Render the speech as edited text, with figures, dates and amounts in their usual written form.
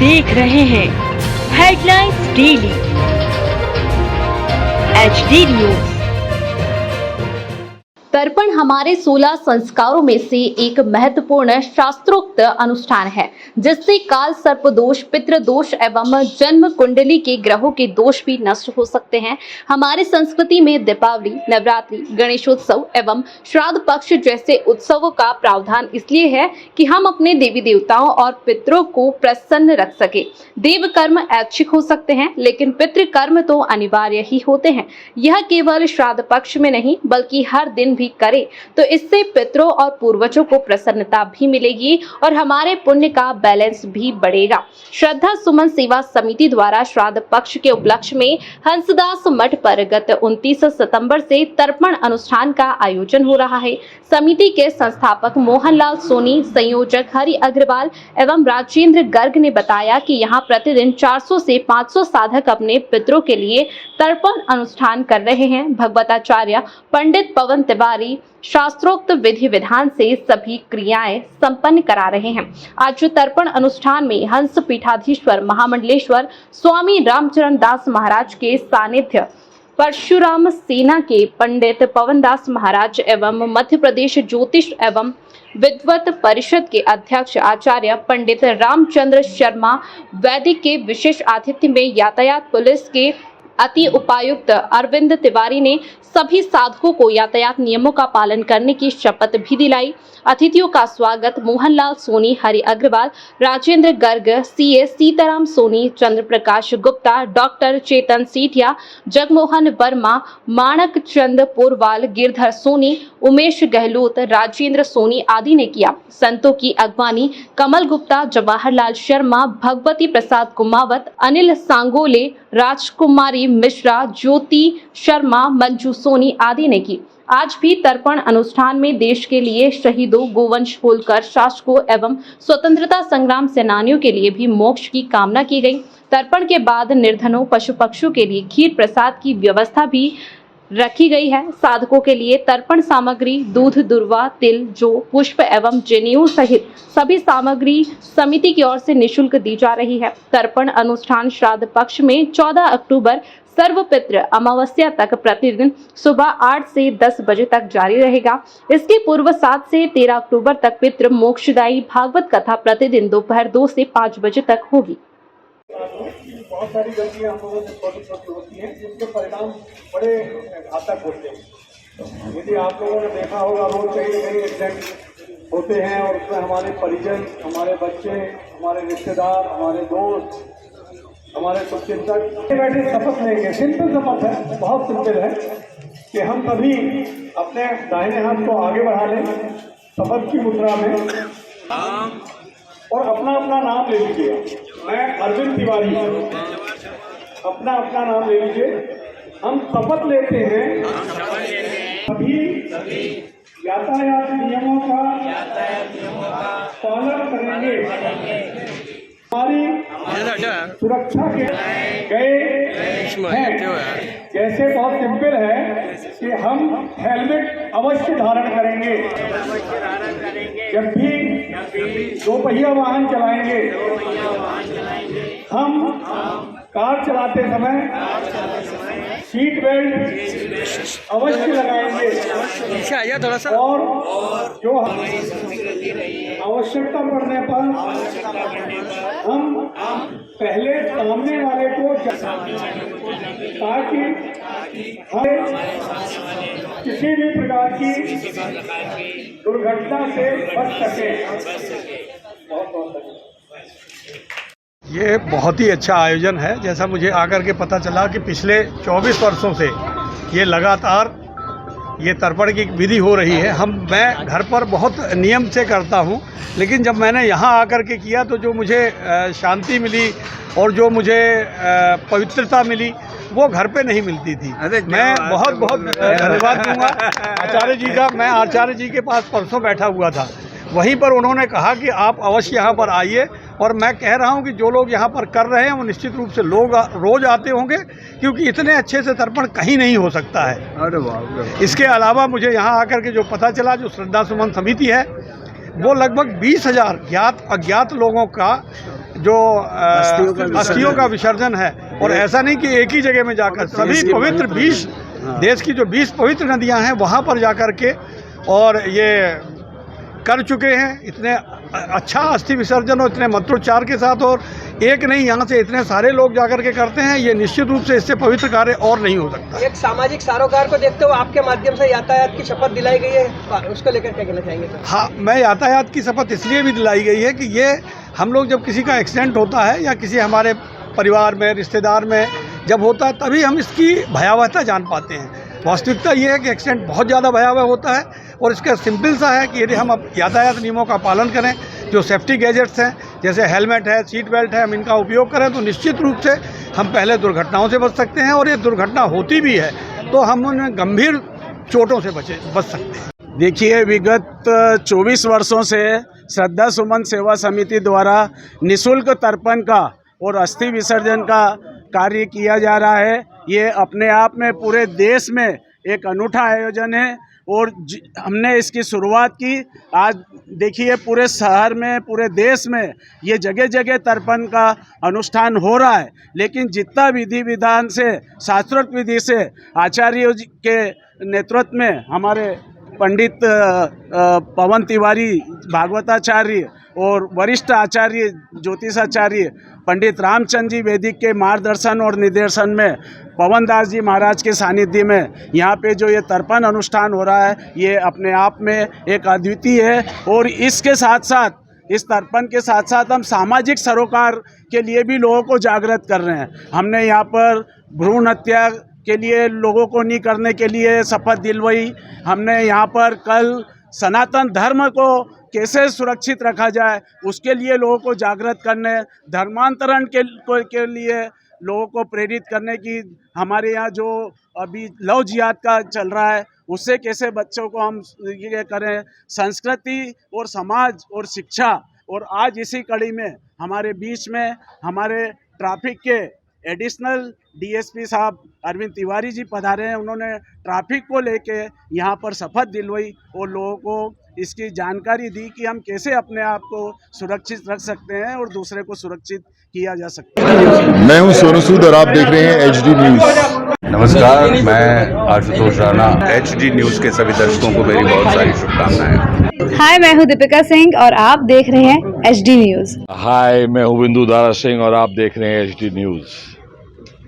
देख रहे हैं हेडलाइंस डेली HD न्यूज। तर्पण हमारे 16 संस्कारों में से एक महत्वपूर्ण शास्त्रोक्त अनुष्ठान है, जिससे काल सर्प दोष, पितृ दोष एवं जन्म कुंडली के ग्रहों के दोष भी नष्ट हो सकते हैं। हमारे संस्कृति में दीपावली, नवरात्रि, गणेशोत्सव एवं श्राद्ध पक्ष जैसे उत्सवों का प्रावधान इसलिए है कि हम अपने देवी देवताओं और पितरों को प्रसन्न रख सके। देव कर्म ऐच्छिक हो सकते हैं, लेकिन पितृ कर्म तो अनिवार्य ही होते हैं। यह केवल श्राद्ध पक्ष में नहीं बल्कि हर दिन भी करें तो इससे पितरों और पूर्वजों को प्रसन्नता भी मिलेगी और हमारे पुण्य का बैलेंस भी बढ़ेगा। श्रद्धा सुमन सेवा समिति द्वारा श्राद्ध पक्ष के उपलक्ष्य में हंसदास मठ पर गत 29 सितंबर से तर्पण अनुष्ठान का आयोजन हो रहा है। समिति के संस्थापक मोहनलाल सोनी, संयोजक हरि अग्रवाल एवं राजेंद्र गर्ग ने बताया कि यहाँ प्रतिदिन 400 से 500 साधक अपने पितरों के लिए तर्पण अनुष्ठान कर रहे हैं। भगवताचार्य पंडित पवन तिवारी शास्त्रोक्त विधि विधान से सभी क्रियाएं संपन्न करा रहे हैं। आज तर्पण अनुष्ठान में हंस पीठाधीश्वर महामंडलेश्वर स्वामी रामचरण दास महाराज के सानिध्य, परशुराम सेना के पंडित पवन दास महाराज एवं मध्य प्रदेश ज्योतिष एवं विद्वत परिषद के अध्यक्ष आचार्य पंडित रामचंद्र शर्मा वैदिक के विशेष आतिथ्य में यातायात पुलिस के अति उपायुक्त अरविंद तिवारी ने सभी साधकों को यातायात नियमों का पालन करने की शपथ भी दिलाई। अतिथियों का स्वागत मोहनलाल सोनी, हरि अग्रवाल, राजेंद्र गर्ग, CA सीताराम सोनी, चंद्र प्रकाश गुप्ता, डॉक्टर चेतन सेठिया, जगमोहन वर्मा, माणक चंद पोरवाल, गिरधर सोनी, उमेश गहलोत, राजेंद्र सोनी आदि ने किया। संतों की अगवानी कमल गुप्ता, जवाहरलाल शर्मा, भगवती प्रसाद कुमावत, अनिल सांगोले, राजकुमारी मिश्रा, ज्योति शर्मा, मंजू सोनी आदि ने की। आज भी तर्पण अनुष्ठान में देश के लिए शहीदों, गोवंश होलकर शासकों एवं स्वतंत्रता संग्राम सेनानियों के लिए भी मोक्ष की कामना की गई। तर्पण के बाद निर्धनों, पशु पक्षियों के लिए खीर प्रसाद की व्यवस्था भी रखी गई है। साधकों के लिए तर्पण सामग्री दूध, दुर्वा, तिल, जौ, पुष्प एवं जनेऊ सहित सभी सामग्री समिति की ओर से निःशुल्क दी जा रही है। तर्पण अनुष्ठान श्राद्ध पक्ष में 14 अक्टूबर सर्वपितृ अमावस्या तक प्रतिदिन सुबह 8 से 10 बजे तक जारी रहेगा। इसके पूर्व 7 से 13 अक्टूबर तक पितृ मोक्षदायी भागवत कथा प्रतिदिन दोपहर 2 से 5 बजे तक होगी। बहुत सारी गलतियां हम लोगों से छोटी छोटी होती हैं, जिसके परिणाम बड़े घातक होते हैं। यदि आप लोगों ने देखा होगा, रोज कहीं न कहीं एक्सीडेंट होते हैं और उसमें हमारे परिजन, हमारे बच्चे, हमारे रिश्तेदार, हमारे दोस्त, हमारे शुभचिंतक बैठे शपथ लेंगे। सिंपल शपथ है, बहुत सिंपल है कि हम कभी अपने दाहिने हाथ को आगे बढ़ा लें शपथ की मुद्रा में और अपना अपना नाम ले लीजिए। मैं अरविंद तिवारी, अपना अपना नाम ले लीजिए। हम शपथ लेते हैं सभी यातायात नियमों का पालन करेंगे, हमारी सुरक्षा के गए हैं। जैसे बहुत सिंपल है कि हम हेलमेट अवश्य धारण करेंगे जब भी दोपहिया वाहन चलाएंगे। हम कार चलाते समय सीट बेल्ट अवश्य लगाएंगे और जो आवश्यकता पड़ने पर हम पहले सामने वाले को, ताकि हमें किसी भी प्रकार की दुर्घटना से बच सके। बहुत बहुत धन्यवाद। ये बहुत ही अच्छा आयोजन है। जैसा मुझे आकर के पता चला कि पिछले 24 वर्षों से ये लगातार ये तर्पण की विधि हो रही है। मैं घर पर बहुत नियम से करता हूँ, लेकिन जब मैंने यहाँ आकर के किया तो जो मुझे शांति मिली और जो मुझे पवित्रता मिली वो घर पे नहीं मिलती थी। मैं बहुत बहुत धन्यवाद दूंगा आचार्य जी का। मैं आचार्य जी के पास परसों बैठा हुआ था, वहीं पर उन्होंने कहा कि आप अवश्य यहाँ पर आइए, और मैं कह रहा हूँ कि जो लोग यहाँ पर कर रहे हैं वो निश्चित रूप से लोग रोज़ आते होंगे, क्योंकि इतने अच्छे से तर्पण कहीं नहीं हो सकता है। अरे वाह। इसके अलावा मुझे यहाँ आकर के जो पता चला, जो श्रद्धा सुमन समिति है वो लगभग 20,000 ज्ञात अज्ञात लोगों का जो अस्थियों का विसर्जन है। और ऐसा नहीं कि एक ही जगह में जाकर, सभी पवित्र 20 देश की जो 20 पवित्र नदियां हैं वहाँ पर जाकर के और ये कर चुके हैं। इतने अच्छा अस्थि विसर्जन और इतने मंत्रोच्चार के साथ, और एक नहीं, यहाँ से इतने सारे लोग जाकर के करते हैं। ये निश्चित रूप से इससे पवित्र कार्य और नहीं हो सकता। एक सामाजिक सरोकार को देखते हुए आपके माध्यम से यातायात की शपथ दिलाई गई है, उसको लेकर क्या कहना चाहेंगे? हाँ, मैं यातायात की शपथ इसलिए भी दिलाई गई है कि ये हम लोग जब किसी का एक्सीडेंट होता है या किसी हमारे परिवार में, रिश्तेदार में जब होता है, तभी हम इसकी भयावहता जान पाते हैं। वास्तविकता ये है कि एक्सीडेंट बहुत ज़्यादा भयावह होता है, और इसका सिंपल सा है कि यदि हम अब यातायात नियमों का पालन करें, जो सेफ्टी गैजेट्स हैं जैसे हेलमेट है, सीट बेल्ट है, हम इनका उपयोग करें तो निश्चित रूप से हम पहले दुर्घटनाओं से बच सकते हैं, और ये दुर्घटना होती भी है तो हम उन गंभीर चोटों से बच सकते हैं। देखिए, विगत 24 वर्षों से श्रद्धा सुमन सेवा समिति द्वारा निःशुल्क तर्पण का और अस्थि विसर्जन का कार्य किया जा रहा है। ये अपने आप में पूरे देश में एक अनूठा आयोजन है, और हमने इसकी शुरुआत की। आज देखिए, पूरे शहर में, पूरे देश में ये जगह जगह तर्पण का अनुष्ठान हो रहा है, लेकिन जितना विधि विधान से, शास्त्रोक्त विधि से आचार्यों के नेतृत्व में हमारे पंडित पवन तिवारी भागवताचार्य और वरिष्ठ आचार्य ज्योतिषाचार्य पंडित रामचंद्र जी वैदिक के मार्गदर्शन और निर्देशन में, पवन दास जी महाराज के सानिध्य में यहाँ पे जो ये तर्पण अनुष्ठान हो रहा है, ये अपने आप में एक अद्वितीय है। और इसके साथ साथ, इस तर्पण के साथ साथ हम सामाजिक सरोकार के लिए भी लोगों को जागृत कर रहे हैं। हमने यहाँ पर भ्रूण हत्या के लिए लोगों को नहीं करने के लिए शपथ दिलवाई। हमने यहाँ पर कल सनातन धर्म को कैसे सुरक्षित रखा जाए उसके लिए लोगों को जागृत करने, धर्मांतरण के लिए लोगों को प्रेरित करने की, हमारे यहाँ जो अभी लव जिहाद का चल रहा है उससे कैसे बच्चों को हम ये करें, संस्कृति और समाज और शिक्षा। और आज इसी कड़ी में हमारे बीच में हमारे ट्रैफिक के एडिशनल डीएसपी साहब अरविंद तिवारी जी पधारे हैं। उन्होंने ट्रैफिक को लेके यहाँ पर शपथ दिलवाई और लोगों को इसकी जानकारी दी कि हम कैसे अपने आप को सुरक्षित रख सकते हैं और दूसरे को सुरक्षित किया जा सकता है। मैं हूं सोनू सूद और आप देख रहे हैं एचडी न्यूज। नमस्कार, मैं आशुतोष राणा। एचडी न्यूज के सभी दर्शकों को मेरी बहुत सारी शुभकामनाएं। हाय, मैं हूं दीपिका सिंह और आप देख रहे हैं एचडी न्यूज। हाय, मैं हूं बिंदु दारा सिंह और आप देख रहे हैं एचडी न्यूज।